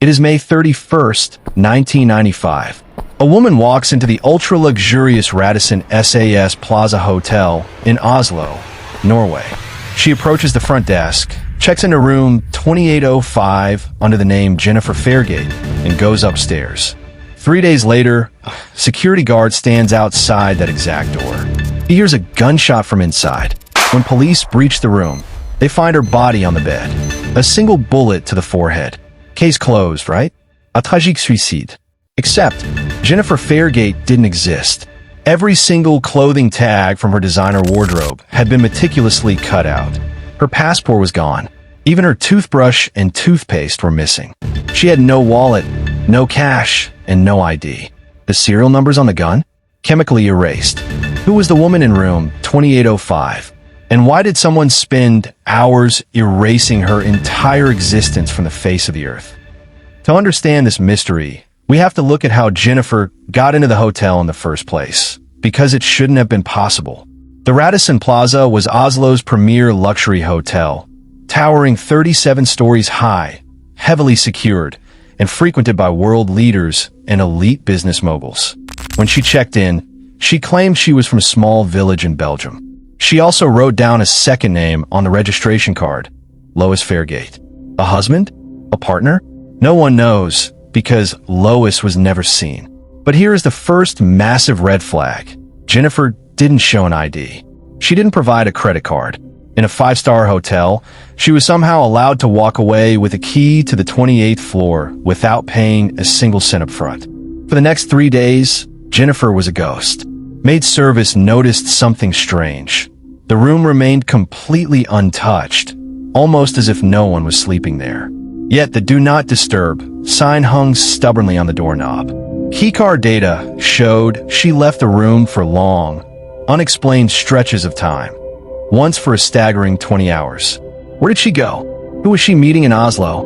It is May 31st, 1995. A woman walks into the ultra-luxurious Radisson SAS Plaza Hotel in Oslo, Norway. She approaches the front desk, checks into room 2805 under the name Jennifer Fairgate, and goes upstairs. 3 days later, a security guard stands outside that exact door. He hears a gunshot from inside. When police breach the room, they find her body on the bed. A single bullet to the forehead. Case closed, right? A tragique suicide. Except, Jennifer Fairgate didn't exist. Every single clothing tag from her designer wardrobe had been meticulously cut out. Her passport was gone. Even her toothbrush and toothpaste were missing. She had no wallet, no cash, and no ID. The serial numbers on the gun? Chemically erased. Who was the woman in room 2805? And why did someone spend hours erasing her entire existence from the face of the earth? To understand this mystery, we have to look at how Jennifer got into the hotel in the first place, because it shouldn't have been possible. The Radisson Plaza was Oslo's premier luxury hotel, towering 37 stories high, heavily secured, and frequented by world leaders and elite business moguls. When she checked in, she claimed she was from a small village in Belgium. She also wrote down a second name on the registration card, Lois Fairgate. A husband? A partner? No one knows, because Lois was never seen. But here is the first massive red flag. Jennifer didn't show an ID. She didn't provide a credit card. In a 5-star hotel, she was somehow allowed to walk away with a key to the 28th floor without paying a single cent up front. For the next 3 days, Jennifer was a ghost. Maid service noticed something strange. The room remained completely untouched, almost as if no one was sleeping there. Yet the Do Not Disturb sign hung stubbornly on the doorknob. Keycard data showed she left the room for long, unexplained stretches of time, once for a staggering 20 hours. Where did she go? Who was she meeting in Oslo?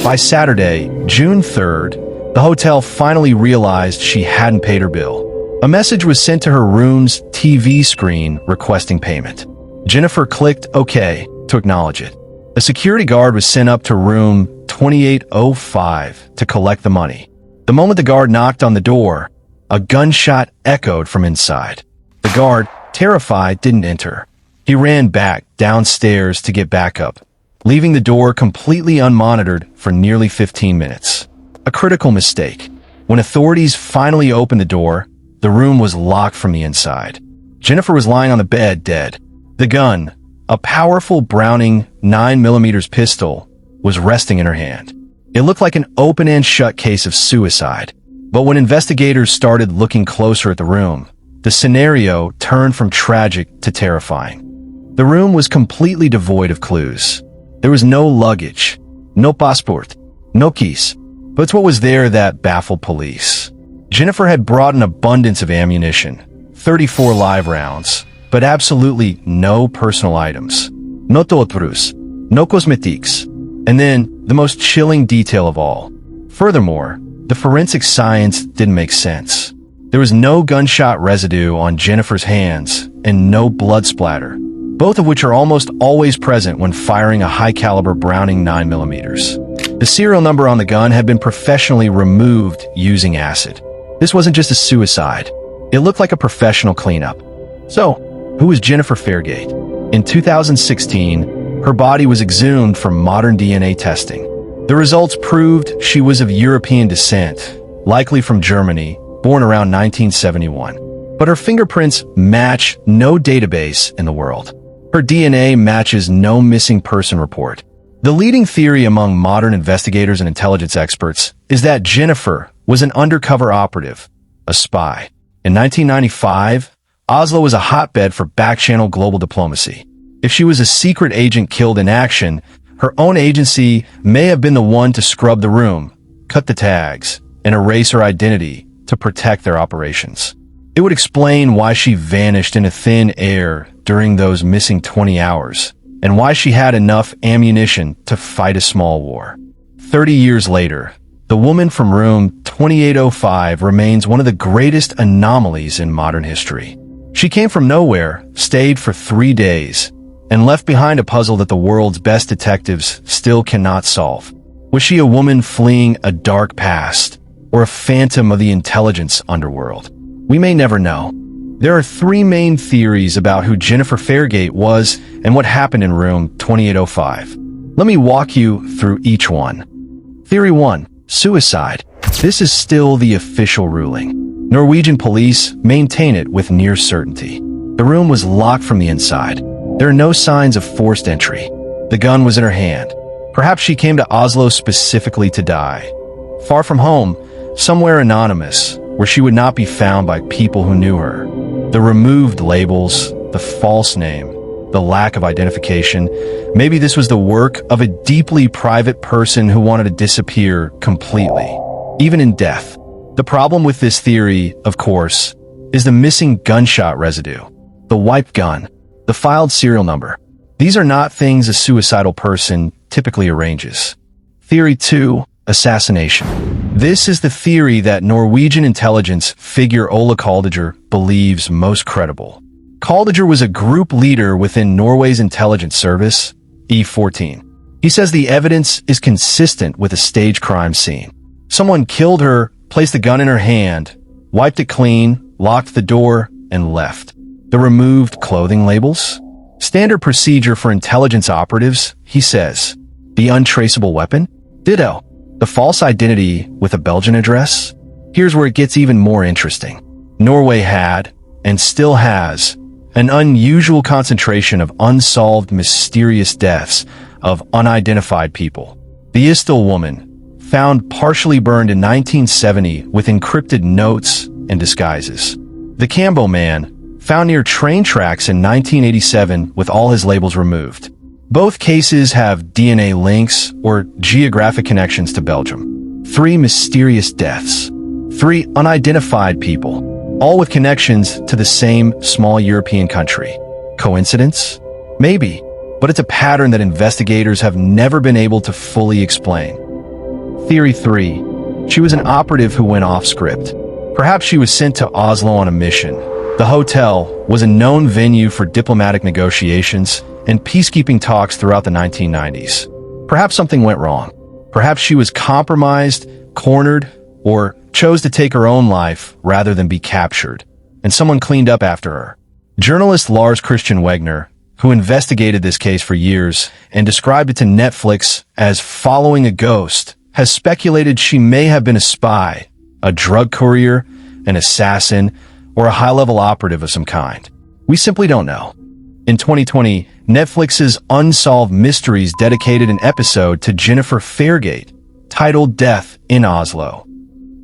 By Saturday, June 3rd, the hotel finally realized she hadn't paid her bill. A message was sent to her room's TV screen requesting payment. Jennifer clicked OK to acknowledge it. A security guard was sent up to room 2805 to collect the money. The moment the guard knocked on the door, a gunshot echoed from inside. The guard, terrified, didn't enter. He ran back downstairs to get backup, leaving the door completely unmonitored for nearly 15 minutes. A critical mistake. When authorities finally opened the door, the room was locked from the inside. Jennifer was lying on the bed, dead. The gun, a powerful Browning 9mm pistol, was resting in her hand. It looked like an open and shut case of suicide. But when investigators started looking closer at the room, the scenario turned from tragic to terrifying. The room was completely devoid of clues. There was no luggage, no passport, no keys. But it's what was there that baffled police. Jennifer had brought an abundance of ammunition, 34 live rounds, but absolutely no personal items. No toiletries, no cosmetics. And then, the most chilling detail of all. Furthermore, the forensic science didn't make sense. There was no gunshot residue on Jennifer's hands and no blood splatter, both of which are almost always present when firing a high-caliber Browning 9mm. The serial number on the gun had been professionally removed using acid. This wasn't just a suicide. It looked like a professional cleanup. So, who was Jennifer Fairgate? In 2016, her body was exhumed for modern DNA testing. The results proved she was of European descent, likely from Germany, born around 1971. But her fingerprints match no database in the world. Her DNA matches no missing person report. The leading theory among modern investigators and intelligence experts is that Jennifer was an undercover operative, a spy. In 1995, Oslo was a hotbed for back-channel global diplomacy. If she was a secret agent killed in action, her own agency may have been the one to scrub the room, cut the tags, and erase her identity to protect their operations. It would explain why she vanished into thin air during those missing 20 hours, and why she had enough ammunition to fight a small war. 30 years later, the woman from room 2805 remains one of the greatest anomalies in modern history. She came from nowhere, stayed for 3 days, and left behind a puzzle that the world's best detectives still cannot solve. Was she a woman fleeing a dark past, or a phantom of the intelligence underworld? We may never know. There are three main theories about who Jennifer Fairgate was and what happened in room 2805. Let me walk you through each one. Theory 1. Suicide. This is still the official ruling. Norwegian police maintain it with near certainty. The room was locked from the inside. There are no signs of forced entry. The gun was in her hand. Perhaps she came to Oslo specifically to die. Far from home, somewhere anonymous, where she would not be found by people who knew her. The removed labels, the false name, the lack of identification. Maybe this was the work of a deeply private person who wanted to disappear completely, even in death. The problem with this theory, of course, is the missing gunshot residue, the wiped gun, the filed serial number. These are not things a suicidal person typically arranges. Theory 2. Assassination. This is the theory that Norwegian intelligence figure Ole Kaldager believes most credible. Kaldager was a group leader within Norway's intelligence service, E14. He says the evidence is consistent with a staged crime scene. Someone killed her, placed the gun in her hand, wiped it clean, locked the door, and left. The removed clothing labels? Standard procedure for intelligence operatives, he says. The untraceable weapon? Ditto. The false identity with a Belgian address? Here's where it gets even more interesting. Norway had, and still has, an unusual concentration of unsolved mysterious deaths of unidentified people. The Oslo woman, found partially burned in 1970 with encrypted notes and disguises. The Cambo man, found near train tracks in 1987 with all his labels removed. Both cases have DNA links or geographic connections to Belgium. 3 mysterious deaths. 3 unidentified people, all with connections to the same small European country. Coincidence? Maybe, but it's a pattern that investigators have never been able to fully explain. Theory 3. She was an operative who went off script. Perhaps she was sent to Oslo on a mission. The hotel was a known venue for diplomatic negotiations and peacekeeping talks throughout the 1990s. Perhaps something went wrong. Perhaps she was compromised, cornered, or chose to take her own life rather than be captured, and someone cleaned up after her. Journalist Lars Christian Wegner, who investigated this case for years and described it to Netflix as following a ghost, has speculated she may have been a spy, a drug courier, an assassin, or a high-level operative of some kind. We simply don't know. In 2020, Netflix's Unsolved Mysteries dedicated an episode to Jennifer Fairgate, titled Death in Oslo.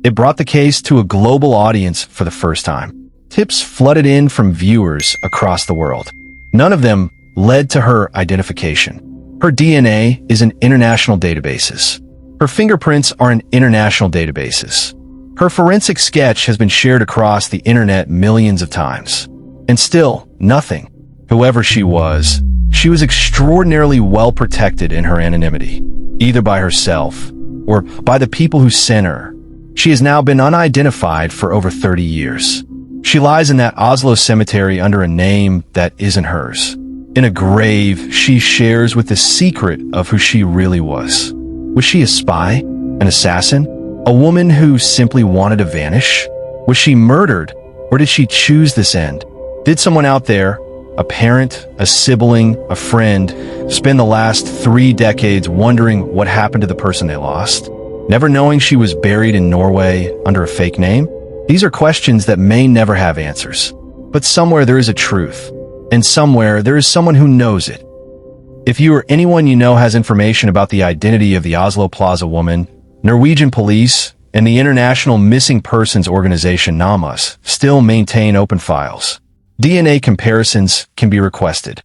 It brought the case to a global audience for the first time. Tips flooded in from viewers across the world. None of them led to her identification. Her DNA is in international databases. Her fingerprints are in international databases. Her forensic sketch has been shared across the internet millions of times. And still, nothing. Whoever she was extraordinarily well protected in her anonymity, either by herself or by the people who sent her. She has now been unidentified for over 30 years. She lies in that Oslo cemetery under a name that isn't hers. In a grave she shares with the secret of who she really was. Was she a spy? An assassin? A woman who simply wanted to vanish? Was she murdered, or did she choose this end? Did someone out there, a parent, a sibling, a friend, spend the last 3 decades wondering what happened to the person they lost, never knowing she was buried in Norway under a fake name? These are questions that may never have answers. But somewhere there is a truth, and somewhere there is someone who knows it. If you or anyone you know has information about the identity of the Oslo Plaza Woman, Norwegian police and the International Missing Persons Organization NamUs still maintain open files. DNA comparisons can be requested.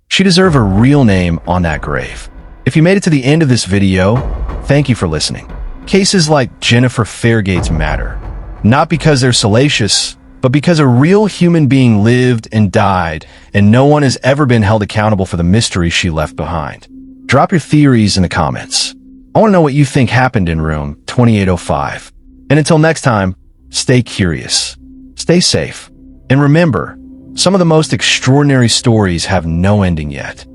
She deserves a real name on that grave. If you made it to the end of this video, thank you for listening. Cases like Jennifer Fairgate's matter, not because they're salacious, but because a real human being lived and died, and no one has ever been held accountable for the mystery she left behind. Drop your theories in the comments. I want to know what you think happened in room 2805. And until next time, stay curious, stay safe, and remember, some of the most extraordinary stories have no ending yet.